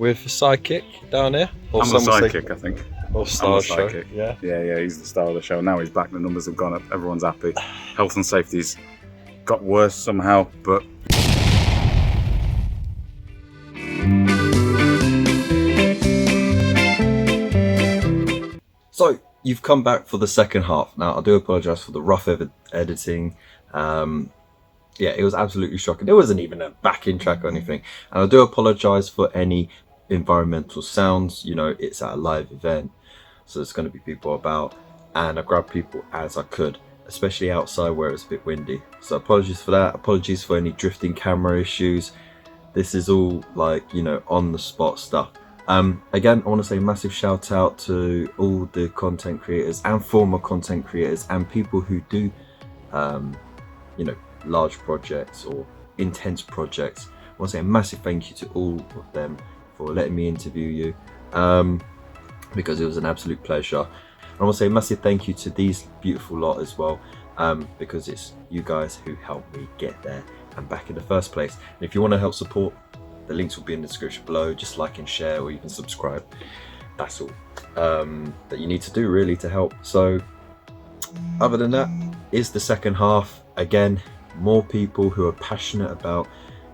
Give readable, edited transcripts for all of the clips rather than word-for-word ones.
with Psychic down here. Or I'm the Psychic, I think. Or Star Show. Yeah, he's the star of the show. Now he's back, the numbers have gone up, everyone's happy. Health and safety's got worse somehow, but... So, you've come back for the second half. Now, I do apologise for the rough editing. Yeah, it was absolutely shocking. There wasn't even a backing track or anything. And I do apologise for any environmental sounds. You know, it's at a live event, so there's going to be people about. And I grabbed people as I could, especially outside where it's a bit windy. So apologies for that. Apologies for any drifting camera issues. This is all like, you know, on the spot stuff. Again, I want to say a massive shout out to all the content creators and former content creators and people who do, you know, large projects or intense projects. I want to say a massive thank you to all of them for letting me interview you, because it was an absolute pleasure. I want to say a massive thank you to these beautiful lot as well, because it's you guys who helped me get there and back in the first place. And if you want to help support, the links will be in the description below. Just like and share, or even subscribe. That's all that you need to do really to help. So other than that, is the second half. Again, more people who are passionate about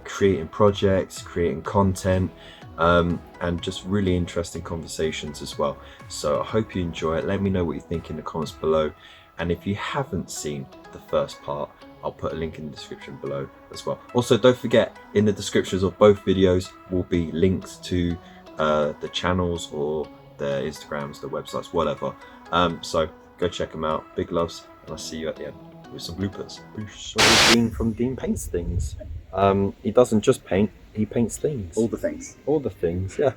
creating projects, creating content, and just really interesting conversations as well. So I hope you enjoy it. Let me know what you think in the comments below. And if you haven't seen the first part, I'll put a link in the description below as well. Also, don't forget, in the descriptions of both videos will be links to the channels or their Instagrams, their websites, whatever. So go check them out. Big loves, and I'll see you at the end with some bloopers. So Dene from Dene Paints Things. He doesn't just paint, he paints things. All the things. All the things, yeah.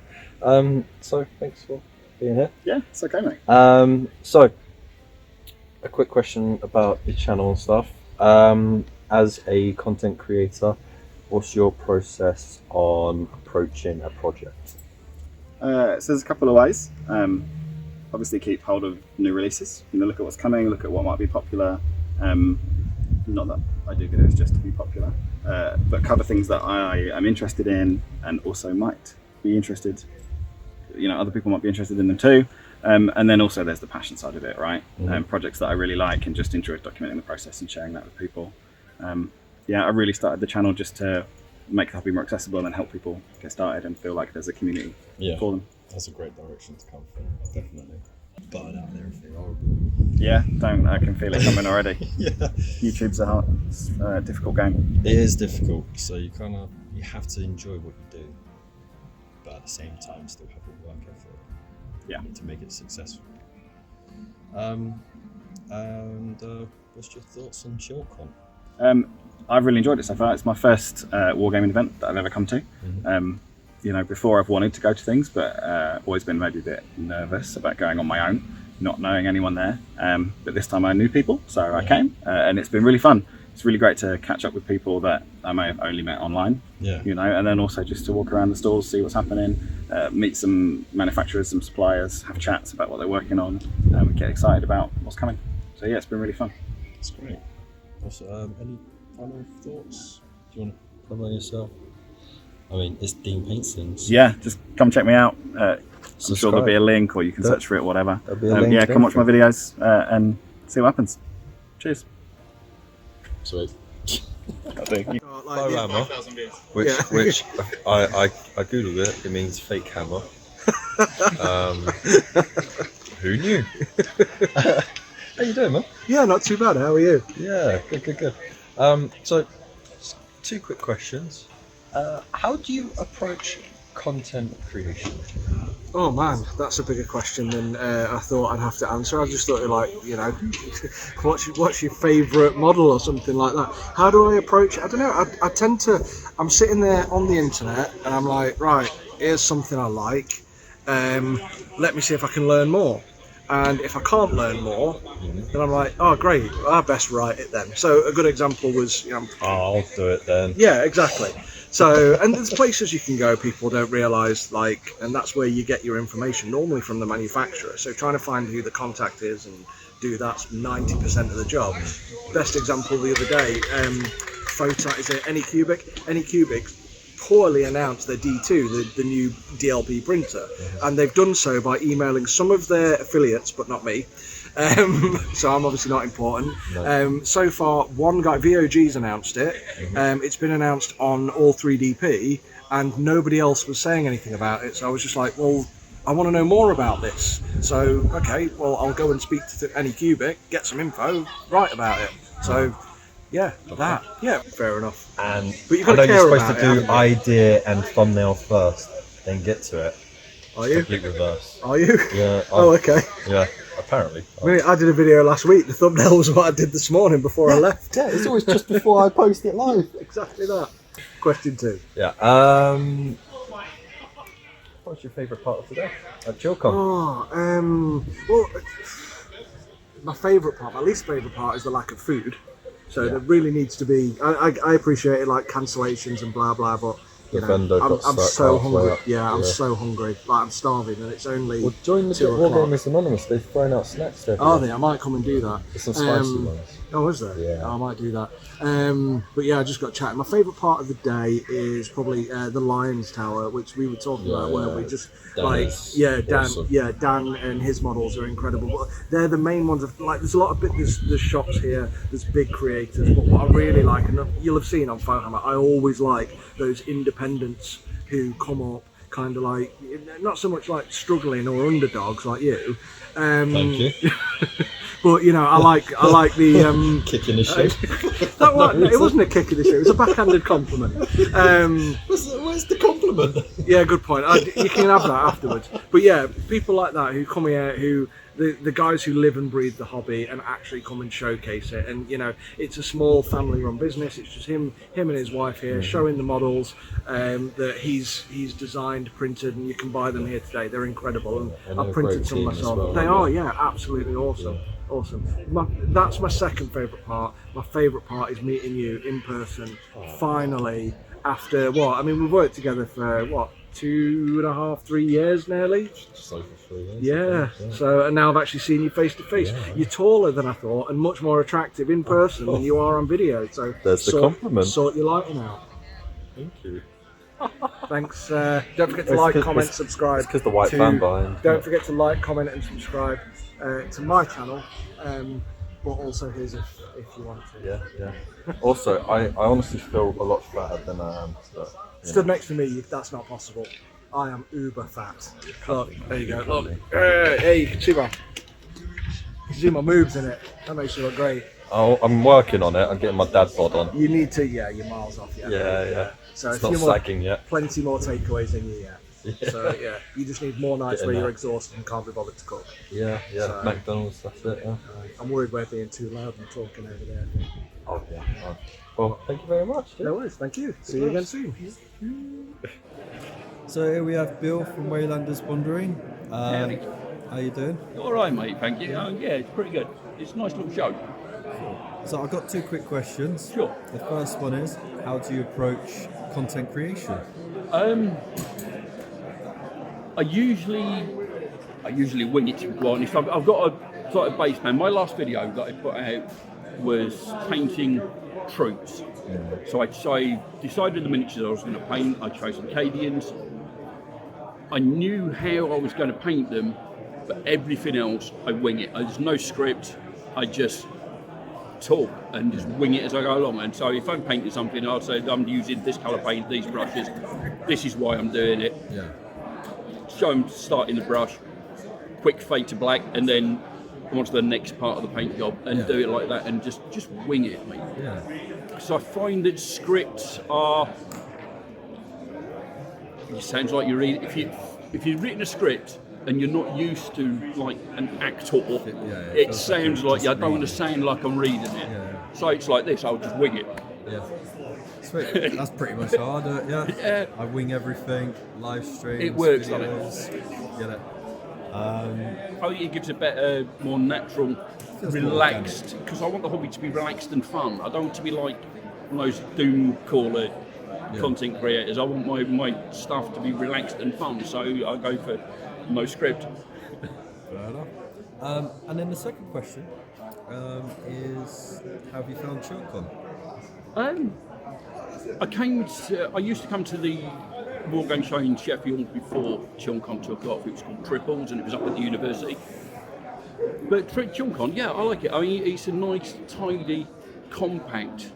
So thanks for being here. Yeah, it's okay, mate. So a quick question about your channel and stuff. As a content creator, what's your process on approaching a project? So there's a couple of ways. Obviously keep hold of new releases, you know, look at what's coming, look at what might be popular. Not that I do videos just to be popular, but cover things that I am interested in and also might be interested, you know, other people might be interested in them too. And then also there's the passion side of it, right? Projects that I really like and just enjoy documenting the process and sharing that with people. Yeah, I really started the channel just to make the hobby more accessible and help people get started and feel like there's a community for them. That's a great direction to come from, definitely. But out there if they're horrible. Yeah, I can feel it coming already. Yeah. YouTube's a difficult game. It is difficult, so you have to enjoy what you do, but at the same time still have a work effort. Yeah. To make it successful. What's your thoughts on ChillCon? I've really enjoyed it so far. It's my first wargaming event that I've ever come to. You know, before I've wanted to go to things, but always been maybe a bit nervous about going on my own, not knowing anyone there. But this time I knew people, so I came, and it's been really fun. It's really great to catch up with people that I may have only met online, you know, and then also just to walk around the stalls, see what's happening, meet some manufacturers, some suppliers, have chats about what they're working on, get excited about what's coming. So yeah, it's been really fun. That's great. Also, any final thoughts? Do you want to promote yourself? I mean, it's Dene Paints Things. Yeah, just come check me out. I'm sure there'll be a link, or you can search for it, whatever. Yeah, come watch my videos and see what happens. Cheers. Sweet. FauxHammer, which I googled it. It means fake hammer. Who knew? How you doing, man? Yeah, not too bad. How are you? Yeah, good. So, two quick questions. How do you approach content creation? Oh man, that's a bigger question than I thought I'd have to answer. I just thought, like, you know, what's your favourite model or something like that. How do I approach it? I don't know. I tend to, I'm sitting there on the internet and I'm like, right, here's something I like. Let me see if I can learn more. And if I can't learn more, then I'm like, oh great, I best write it then. So a good example was, you know, I'll do it then. Yeah, exactly. So, and there's places you can go people don't realise, like, and that's where you get your information, normally from the manufacturer. So trying to find who the contact is and do that's 90% of the job. Best example the other day, is it Anycubic? Anycubic poorly announced their D2, the new DLP printer, and they've done so by emailing some of their affiliates, but not me. So I'm obviously not important. No. So far, one guy, VOG's announced it. It's been announced on all 3DP, and nobody else was saying anything about it. So I was just like, well, I want to know more about this. So, okay, well, I'll go and speak to Anycubic, get some info, write about it. So, yeah, that. Yeah, fair enough. And But you've I got to know care you're about supposed to it, do haven't you? idea and thumbnail first, then get to it. Are you? Complete reverse. Are you? Yeah. Oh, okay. Yeah, apparently. I did a video last week. The thumbnail was what I did this morning before I left. Yeah, it's always just before I post it live. Exactly that. Question 2. Yeah. What's your favourite part of today at ChillCon? Well, my favourite part, my least favourite part is the lack of food. So there really needs to be. I appreciate it, like cancellations and blah blah, but you know, vendor I'm got stuck so halfway hungry. up. Yeah, I'm Yeah. so hungry. Like I'm starving, and it's only. Well, join the 2 War o'clock. Gamers Anonymous. They've thrown out snacks there. Are they? I might come and do that. There's some spicy ones. Oh, is there? Yeah. I might do that. But yeah, I just got chatting. My favourite part of the day is probably the Lions Tower, which we were talking about, where we just Dan awesome. Dan and his models are incredible. But they're the main ones. Like, there's a lot of there's shops here. There's big creators, but what I really like, and you'll have seen on FauxHammer, I always like those independents who come up, kind of like not so much like struggling or underdogs like you. Thank you. But you know, I like the Kick in the shin. it wasn't a kick in the shin. It was a backhanded compliment. Where's the compliment? Yeah, good point. You can have that afterwards. But yeah, people like that who come here, who the guys who live and breathe the hobby and actually come and showcase it. And you know, it's a small family-run business. It's just him and his wife here showing the models that he's designed, printed, and you can buy them here today. They're incredible, and I've printed some myself. Well, they are, yeah, absolutely awesome. Yeah. Awesome. That's my second favourite part. My favourite part is meeting you in person. Finally, after what? I mean, we've worked together for what, 2.5, 3 years nearly. Just over 3 years. Yeah. So, and now I've actually seen you face to face. You're taller than I thought, and much more attractive in person than you are on video. So there's the compliment. Sort your lighting out. Thank you. Thanks. Don't forget to like, comment, subscribe. It's because the white fan behind. Don't forget to like, comment, and subscribe to my channel, but also his if you want to. Yeah. Also, I honestly feel a lot fatter than I am. But, Stood next to me, that's not possible. I am uber fat. Look, there you go. Look, hey, you can see my moves in it. That makes you look great. Oh, I'm working on it. I'm getting my dad bod on. You need to, you're miles off. Yeah. So It's not sagging yet. Plenty more takeaways than you yet. Yeah. So yeah, you just need more nights Getting where you're there. exhausted and can't be bothered to cook. Yeah. So, McDonald's, that's it. Yeah. I'm worried we're being too loud and talking over there. Oh yeah. Oh. Well, thank you very much. No worries, thank you. See you again soon. So here we have Bill from Waylander's Wandering. How you doing? All right, mate. Thank you. Yeah, it's pretty good. It's a nice little show. So I've got 2 quick questions. Sure. The first one is, how do you approach content creation? I usually wing it, to be honest. I've got a sort of base plan. My last video that I put out was painting troops. So I decided the miniatures I was going to paint. I chose Acadians. I knew how I was going to paint them, but everything else I wing it. There's no script. I just talk and just wing it as I go along. And so if I'm painting something, I'll say I'm using this colour paint, these brushes. This is why I'm doing it. Yeah. Show them starting the brush, quick fade to black, and then on to the next part of the paint job, and do it like that, and just wing it, mate. Yeah. So I find that scripts are. It sounds like you read. If you've written a script and you're not used to like an actor, it sounds like I don't want to sound like I'm reading it. Yeah. So it's like this. I'll just wing it. Yeah. Sweet. That's pretty much how I do it, yeah. I wing everything, live streams, It works, videos, get it. I think it gives a better, more natural, Feels more relaxed, because I want the hobby to be relaxed and fun. I don't want to be like one of those doom caller content creators. I want my stuff to be relaxed and fun, so I go for no script. Fair enough. And then the second question is, how have you found ChillCon? I used to come to the Wargame show in Sheffield before ChilCon took off. It was called Triples, and it was up at the university. But ChilCon, yeah, I like it. I mean, it's a nice, tidy, compact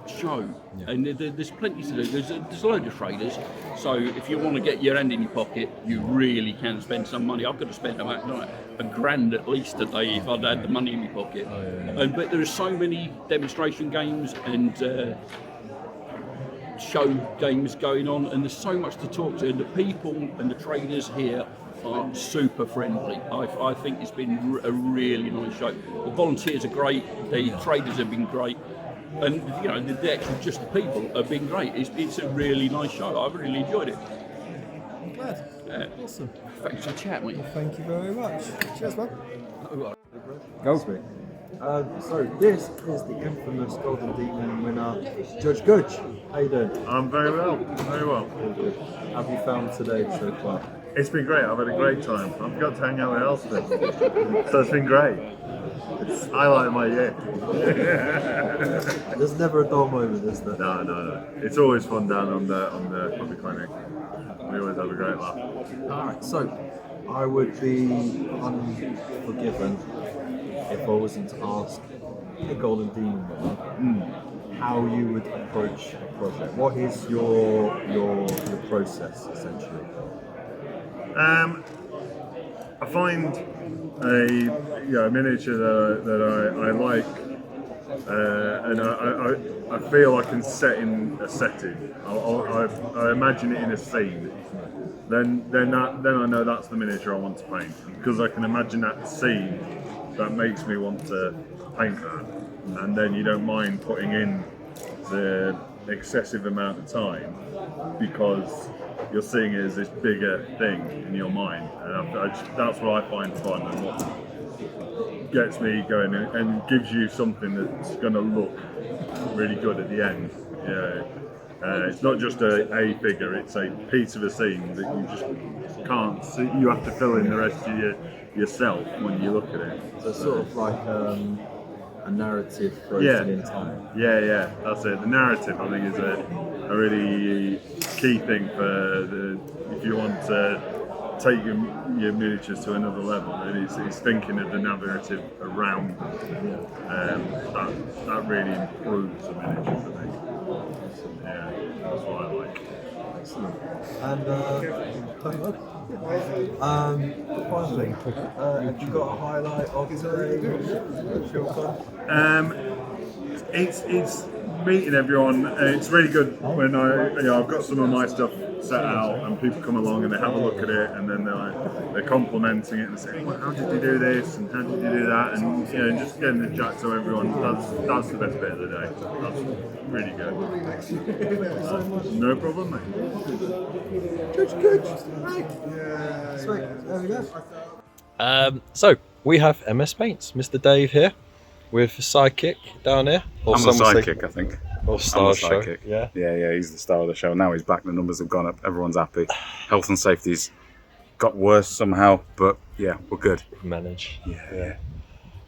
show, and there's plenty to do. There's a load of traders, so if you want to get your hand in your pocket, you really can spend some money. I've got to spend about $1,000 at least a day if I'd had the money in my pocket. But there are so many demonstration games and show games going on, and there's so much to talk to, and the people and the traders here are super friendly. I think it's been a really nice show. The volunteers are great, the traders have been great, and you know the actual just the people have been great. It's a really nice show. I've really enjoyed it. I'm glad. Awesome. Thanks for the chat, mate. Well, thank you very much. Cheers, man. Go for it. So this is the infamous Golden Demon winner, JudgeGudge. How you doing? I'm very well, very well. Good. How have you found today so far? It's been great, I've had a great time. I've got to hang out with Elspeth, so it's been great. It's highlight of my year. There's never a dull moment, is there? No. It's always fun down on the public clinic. We always have a great laugh. Alright, so I would be unforgiven if I wasn't to ask the Golden Demon winner how you would approach a project. What is your process essentially? I find a miniature that I like, and I feel I can set in a setting. I imagine it in a scene. Then I know that's the miniature I want to paint, because I can imagine that scene that makes me want to paint that, and then you don't mind putting in the excessive amount of time because you're seeing it as this bigger thing in your mind, and that's what I find fun and what gets me going and gives you something that's going to look really good at the end. It's not just a figure, it's a piece of a scene that you just can't see. You have to fill in the rest of yourself when you look at it. So it's sort of like a narrative frozen in time. Yeah, that's it. The narrative, I think, is a really key thing for if you want to take your miniatures to another level. It's thinking of the narrative around them. That really improves the miniature for me. Yeah, that's what I like. Excellent. And finally, have you got a highlight of today? It's meeting everyone. It's really good when I've got some of my stuff set out and people come along and they have a look at it and then they're complimenting it and saying, well, how did you do this and how did you do that, and just getting the chat to everyone. That's the best bit of the day. That's really good. No problem, mate. Sweet. There we go. So we have MS Paints, Mr. Dave here with Sidekick down here. Or I'm the some would say- sidekick, I think. Or star I'm the show. sidekick. Yeah. Yeah, he's the star of the show. Now he's back, the numbers have gone up, everyone's happy. Health and safety's got worse somehow, but yeah, we're good. Manage. Yeah.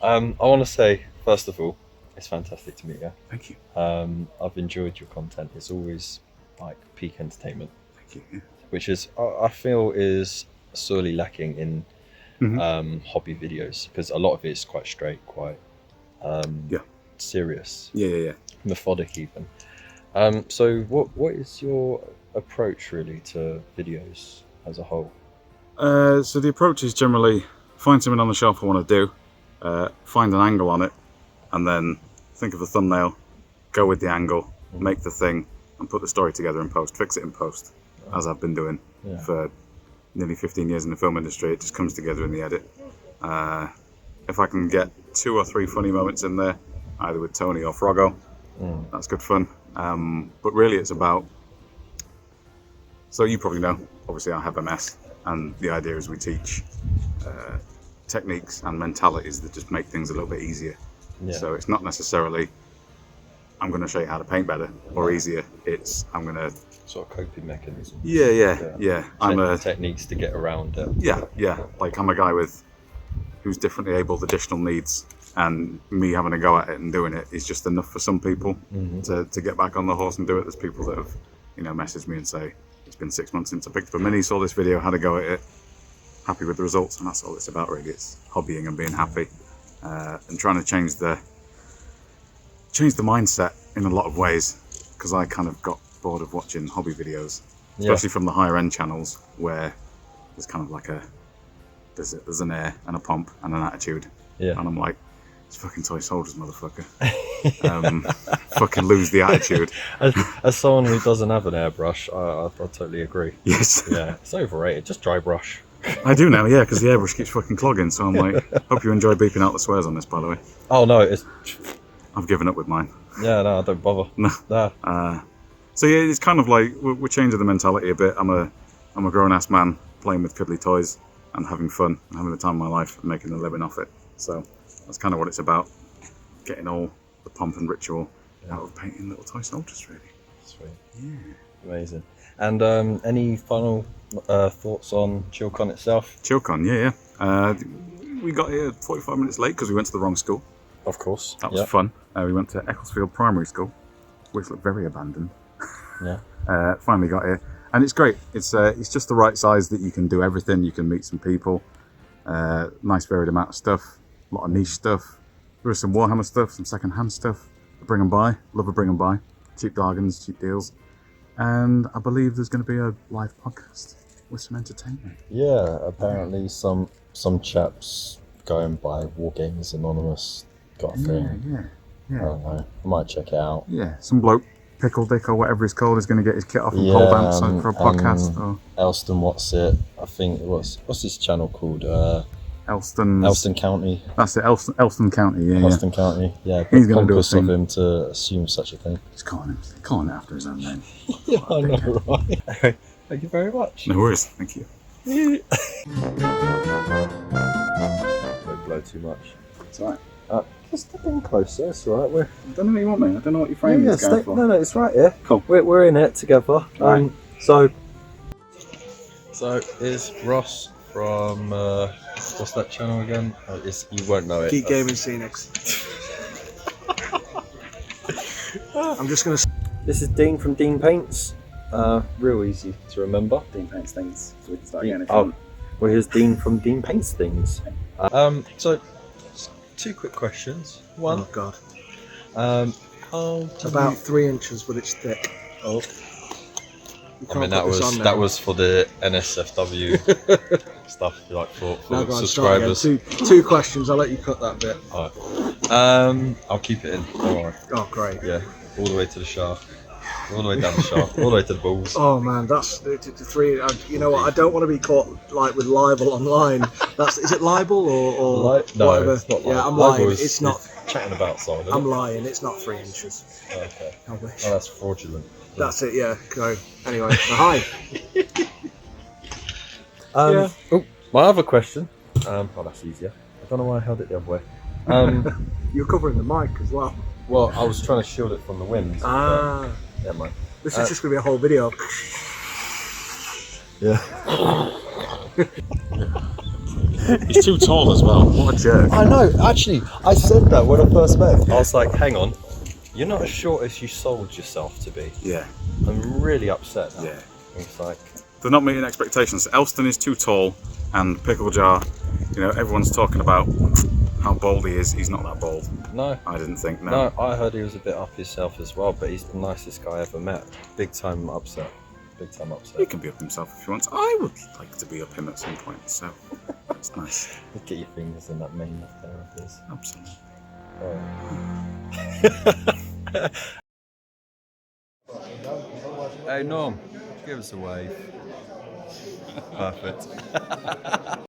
I want to say, first of all, it's fantastic to meet you. Thank you. I've enjoyed your content. It's always like peak entertainment, Thank you. Yeah. which is I feel is sorely lacking in hobby videos, because a lot of it is quite straight, quite serious, Yeah. methodic even. So what is your approach really to videos as a whole? So the approach is generally find something on the shelf I want to do, find an angle on it, and then think of a thumbnail, go with the angle, make the thing, and put the story together in post, fix it in post, as I've been doing for nearly 15 years in the film industry. It just comes together in the edit. If I can get 2 or 3 funny moments in there, either with Tony or Froggo, that's good fun. But really it's about, so you probably know, obviously I have MS, and the idea is we teach techniques and mentalities that just make things a little bit easier. So it's not necessarily I'm going to show you how to paint better or easier, it's I'm going to Sort of coping mechanism. Yeah. Techniques to get around it. Yeah. Like I'm a guy who's differently able with additional needs, and me having a go at it and doing it is just enough for some people to get back on the horse and do it. There's people that have, you know, messaged me and say, it's been 6 months since I picked up a Mini, saw this video, had a go at it, happy with the results, and that's all it's about really. It's hobbying and being happy, and trying to change the mindset in a lot of ways, because I kind of got bored of watching hobby videos, especially from the higher end channels, where there's kind of like there's an air and a pump and an attitude, and I'm like, it's fucking toy soldiers, motherfucker. Fucking lose the attitude. As someone who doesn't have an airbrush, I totally agree. Yes. Yeah, it's overrated. Just dry brush. I do now, yeah, because the airbrush keeps fucking clogging, so I'm like, hope you enjoy beeping out the swears on this, by the way. Oh no, it's... I've given up with mine. Yeah, no, I don't bother. No. So yeah, it's kind of like, we're changing the mentality a bit. I'm a grown-ass man playing with fiddly toys and having fun and having the time of my life and making a living off it. So that's kind of what it's about. Getting all the pomp and ritual out of painting little toy soldiers, really. Sweet. Yeah. Amazing. And any final thoughts on ChillCon itself? ChillCon, yeah. We got here 45 minutes late because we went to the wrong school. Of course. That was fun. We went to Ecclesfield Primary School, which looked very abandoned. Yeah. Finally got here. And it's great. It's just the right size that you can do everything. You can meet some people. Nice varied amount of stuff. A lot of niche stuff. There is some Warhammer stuff, some second-hand stuff. Bring them by. Love a bring them by. Cheap bargains, cheap deals. And I believe there's going to be a live podcast with some entertainment. Yeah, apparently some chaps going by Wargamers Anonymous got a thing. Yeah. I don't know. I might check it out. Yeah, some bloke, Pickle Dick or whatever he's called, is going to get his kit off and pole dance for a podcast. Elston, what's it? What's his channel called? Elston County. That's it, Elston County, yeah. Elston County, yeah. He's going to do a thing. Of him to assume such a thing. He's calling it after his own name. Yeah, I know, right? Thank you very much. No worries, thank you. Don't blow too much. It's alright. Just step in closer, it's alright. I don't know what you want, mate. I don't know what your frame is going for. No, it's right here. Cool. We're in it together. Right. So is Ross from what's that channel again? You won't know it. Geek Gaming Scenics. I'm just gonna. This is Dean from Dene Paints. Real easy to remember. Dene Paints Things. So we can start again if well, here's Dean from Dene Paints Things. So two quick questions. One. Oh God. About 3 inches, but it's thick. Oh. I mean that was for the NSFW stuff, like for subscribers. Two questions. I'll let you cut that bit. Alright. I'll keep it in. Don't worry. Oh great. Yeah. All the way to the shaft. All the way down the shaft. All the way to the balls. Oh man, that's the 3. You know what? I don't want to be caught like with libel online. Is it libel or no, whatever? It's not yeah, I'm libel lying. It's not. Chatting about something. I'm lying. It's not 3 inches. Oh, okay. I wish. Oh, that's fraudulent. That's it. Yeah. Go. Anyway, hi. Oh, my other question. Oh, that's easier. I don't know why I held it the other way. You're covering the mic as well. Well, I was trying to shield it from the wind. Never mind. This is just going to be a whole video. Yeah. He's too tall as well. What a jerk. I know. Actually, I said that when I first met him. I was like, hang on. You're not as short as you sold yourself to be. Yeah. I'm really upset now. Yeah. It's like... They're not meeting expectations. Elston is too tall, and Pickle Jar, you know, everyone's talking about how bold he is. He's not that bold. No. I didn't think, no. No, I heard he was a bit up himself as well, but he's the nicest guy I ever met. Big time upset. Big time upset. He can be up himself if he wants. I would like to be up him at some point, so that's nice. Get your fingers in that mane up there of his. Absolutely. Hey Norm, give us a wave. Perfect.